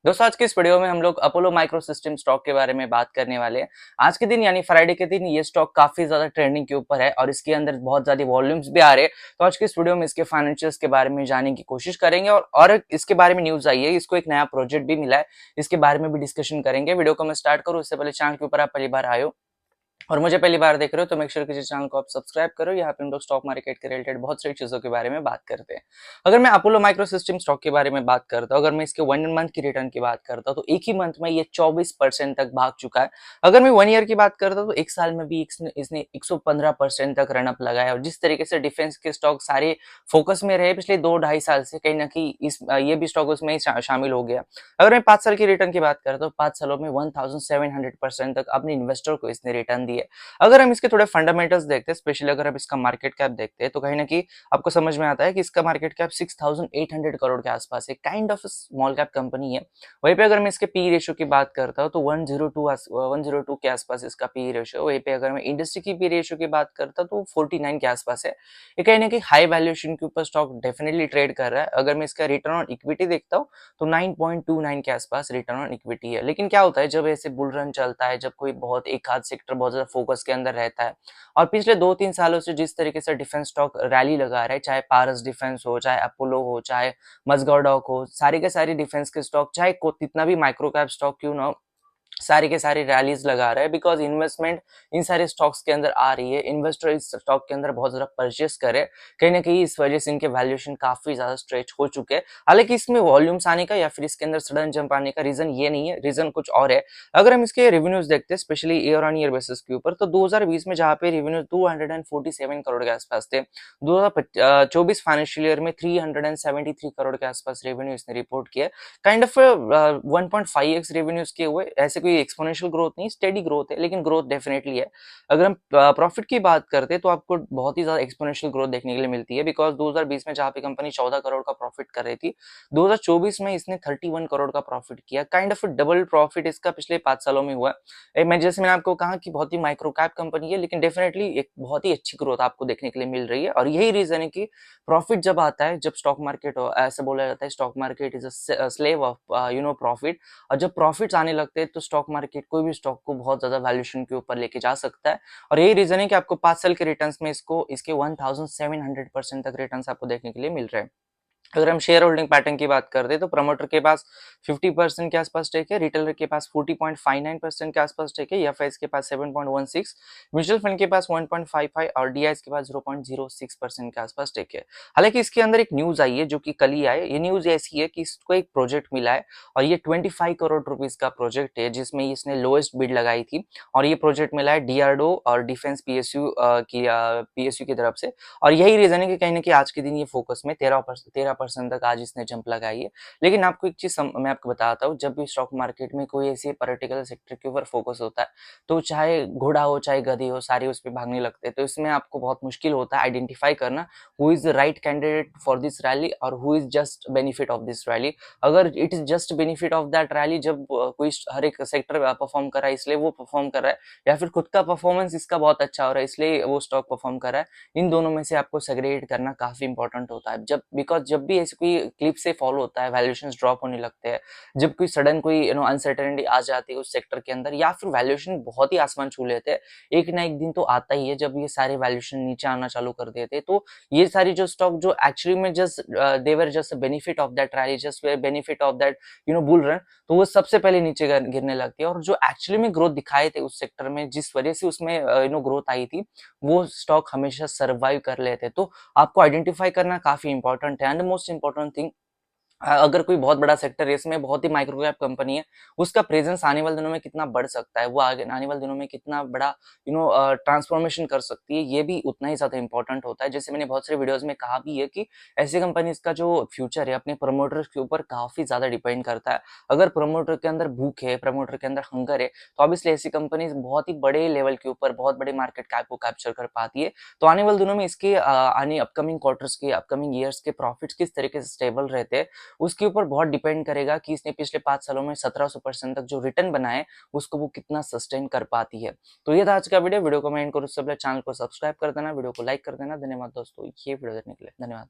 दोस्तों आज की इस वीडियो में हम लोग अपोलो माइक्रो सिस्टम स्टॉक के बारे में बात करने वाले हैं। आज के दिन यानी फ्राइडे के दिन ये स्टॉक काफी ज्यादा ट्रेंडिंग के ऊपर है और इसके अंदर बहुत ज्यादा वॉल्यूम्स भी आ रहे हैं। तो आज की इस वीडियो में इसके फाइनेंशियल्स के बारे में जानने की कोशिश करेंगे और इसके बारे में न्यूज आई है, इसको एक नया प्रोजेक्ट भी मिला है, इसके बारे में भी डिस्कशन करेंगे। वीडियो को मैं स्टार्ट करूँ उससे पहले चैनल के ऊपर आप पहली बार आए हो और मुझे पहली बार देख रहे हो तो मेक श्योर चैनल को आप सब्सक्राइब करो। यहाँ पे हम लोग स्टॉक मार्केट के रिलेटेड बहुत सारी चीजों के बारे में बात करते हैं। अगर मैं अपोलो माइक्रो सिस्टम स्टॉक के बारे में बात करता हूँ, अगर मैं इसके 1 मंथ की रिटर्न की बात करता हूँ तो एक ही मंथ में ये 24% तक भाग चुका है। अगर मैं 1 ईयर की बात करता हूँ तो एक साल में भी इसने 115% तक रनअप लगाया। और जिस तरीके से डिफेंस के स्टॉक सारे फोकस में रहे पिछले 2-2.5 साल से, कहीं ना कहीं ये भी स्टॉक उसमें शामिल हो गया। अगर मैं 5 साल की रिटर्न की बात करता हूँ, 5 सालों में 1700% तक अपने इन्वेस्टर को इसने रिटर्न दिए। अगर हम इसके थोड़े फंडामेंटल्स देखते हैं, स्पेशली अगर आप इसका मार्केट कैप देखते हैं तो कहीं ना कहीं आपको समझ में आता है कि इसका मार्केट कैप 6800 करोड़ के आसपास है। Kind of small cap company है। वहीं पे अगर मैं इसके पी रेशियो की बात करता हूँ तो 102 के आसपास इसका पी रेशियो। वहीं पे अगर मैं इंडस्ट्री की पी रेशियो की बात करता हूँ तो 49 के आसपास है। ये कहीं ना कहीं हाई वैल्यूएशन के ऊपर स्टॉक डेफिनेटली ट्रेड कर रहा है। अगर मैं इसका रिटर्न ऑन इक्विटी देखता हूँ तो 9.29 के आसपास रिटर्न ऑन इक्विटी है। लेकिन क्या होता है जब ऐसे बुल रन चलता है, जब कोई बहुत एक आध सेक्टर बहुत ज्यादा फोकस के अंदर रहता है और पिछले 2-3 सालों से जिस तरीके से डिफेंस स्टॉक रैली लगा रहा है, चाहे पारस डिफेंस हो, चाहे अपोलो हो, चाहे मजगार्डॉक हो, सारे के सारे डिफेंस के स्टॉक, चाहे कितना भी माइक्रो कैप स्टॉक क्यों ना हो, सारी के सारी रैलीज लगा रहा है। बिकॉज इन्वेस्टमेंट इन सारे स्टॉक्स के अंदर आ रही है, इन्वेस्टर इस स्टॉक के अंदर बहुत ज्यादा परचेस करे। कहीं ना कहीं इस वजह से इनके वैल्यूएशन काफी ज्यादा स्ट्रेच हो चुके हैं। हालांकि इसमें वॉल्यूम्स आने का या फिर इसके अंदर सडन जंप आने का रीजन ये नहीं है, रीजन कुछ और है। अगर हम इसके रेवेन्यूज देखते हैं specially year on year basis के ऊपर, तो 2020 में जहाँ पे रेवेन्यूज 247 करोड़ के आसपास थे, 2024 फाइनेंशियल ईयर में 373 करोड़ के आसपास रेवेन्यू इसने रिपोर्ट किया। काइंड ऑफ 1.5x रेवेन्यूज के हुए, ऐसे कोई एक्सपोनेंशियल ग्रोथ नहीं, स्टेडी ग्रोथ है, लेकिन ग्रोथ डेफिनेटली है। अगर हम प्रॉफिट की बात करते हैं तो आपको बहुत ही ज्यादा एक्सपोनेंशियल ग्रोथ देखने के लिए मिलती है। बिकॉज 2020 में जहाँ पे कंपनी 14 करोड़ का प्रॉफिट कर रही थी, 2024 में इसने 31 करोड़ का प्रॉफिट किया। काइंड ऑफ डबल प्रॉफिट इसका पिछले 5 सालों में हुआ है। मैं जैसे मैंने आपको कहा कि बहुत ही माइक्रो कैप कंपनी है, लेकिन डेफिनेटली एक बहुत ही अच्छी ग्रोथ आपको देखने के लिए मिल रही है। और यही रीजन है कि प्रॉफिट जब आता है, जब स्टॉक मार्केट हो, ऐसा बोला जाता है stock market is a slave of profit. और जब प्रॉफिट्स आने लगते हैं तो स्टॉक मार्केट कोई भी स्टॉक को बहुत ज्यादा वैल्यूएशन के ऊपर लेके जा सकता है। और यही रीजन है कि आपको 5 साल के रिटर्न्स में इसके 1700% तक रिटर्न्स आपको देखने के लिए मिल रहे हैं। अगर हम शेयर होल्डिंग पैटर्न की बात करते हैं तो प्रमोटर के पास 50% के आसपास स्टेक है, रिटेलर के पास 40.59% के आसपास स्टेक है, एफआईएस के पास 7.16, म्यूचुअल फंड के पास 1.55 और डीआईएस के पास 0.06% के आसपास स्टेक है। हालांकि इसके अंदर एक न्यूज आई है जो कि कल ही आए। ये न्यूज ऐसी है कि इसको एक प्रोजेक्ट मिला है और ये 25 करोड़ रुपीज का प्रोजेक्ट है, जिसमें इसने लोएस्ट बिड लगाई थी। और ये प्रोजेक्ट मिला है डीआरडीओ और डिफेंस पीएसयू की तरफ से। और यही रीजन है कि कहीं ना कहीं आज के दिन ये फोकस में 13% तक आज इसने जंप लगाई है। लेकिन आपको एक चीज मैं आपको बताता हूँ, जब भी स्टॉक मार्केट में कोई ऐसी पर्टिकुलर सेक्टर के ऊपर फोकस होता है तो चाहे घोड़ा हो चाहे गधी हो, सारे उस पर भागने लगते हैं। तो इसमें आपको बहुत मुश्किल होता है आइडेंटिफाई करना who is the right candidate for this rally और who is just benefit of this rally. अगर it is just benefit of that rally, जब कोई हर एक सेक्टर परफॉर्म कर रहा है इसलिए वो परफॉर्म कर रहा है, या फिर खुद का परफॉर्मेंस इसका बहुत अच्छा हो रहा है इसलिए वो स्टॉक परफॉर्म कर रहा है, इन दोनों में से आपको सेग्रीगेट करना काफी इंपॉर्टेंट होता है। जब भी ऐसे कोई क्लिप से फॉलो होता है, वैल्यूएशंस ड्रॉप होने लगते हैं, जब कोई सडन कोई अनसर्टेनिटी आ जाती है उस सेक्टर के अंदर, या फिर वैल्यूएशन बहुत ही आसमान छू लेते हैं, एक ना एक दिन तो आता ही है जब ये सारे वैल्यूएशन नीचे आना चालू कर देते हैं। तो ये सारी जो स्टॉक जो एक्चुअली में जस्ट देवर just benefit of that rally, just benefit of that bull run, तो वो सबसे पहले नीचे गिरने लगती है। और जो एक्चुअली में ग्रोथ दिखाए थे उस सेक्टर में, जिस वजह से उसमें ग्रोथ आई थी, वो स्टॉक हमेशा सर्वाइव कर लेते। तो आपको आइडेंटिफाई करना काफी इंपॉर्टेंट है। एंड मोस्ट इंपॉर्टेंट थिंग, अगर कोई बहुत बड़ा सेक्टर है, इसमें बहुत ही माइक्रो कैप कंपनी है, उसका प्रेजेंस आने वाले दिनों में कितना बढ़ सकता है, वो आगे आने वाले दिनों में कितना बड़ा ट्रांसफॉर्मेशन कर सकती है, ये भी उतना ही ज्यादा इंपॉर्टेंट होता है। जैसे मैंने बहुत सारे वीडियोस में कहा भी है कि ऐसी कंपनीज का जो फ्यूचर है अपने प्रमोटर्स के ऊपर काफी ज्यादा डिपेंड करता है। अगर प्रमोटर के अंदर भूख है, प्रमोटर के अंदर हंगर है, तो ऑब्वियसली ऐसी कंपनीज बहुत ही बड़े लेवल के ऊपर बहुत बड़े मार्केट कैप को कैप्चर कर पाती है। तो आने वाले दिनों में इसके आने अपकमिंग क्वार्टर्स के, अपकमिंग ईयर्स के प्रॉफिट्स किस तरीके से स्टेबल रहते हैं, उसके ऊपर बहुत डिपेंड करेगा कि इसने पिछले 5 सालों में 1700% तक जो रिटर्न बनाए उसको वो कितना सस्टेन कर पाती है। तो ये था आज का वीडियो को मैं एंड करूँ, उससे पहले चैनल को सब्सक्राइब कर देना, वीडियो को लाइक कर देना। धन्यवाद दोस्तों ये वीडियो देखने के लिए, धन्यवाद।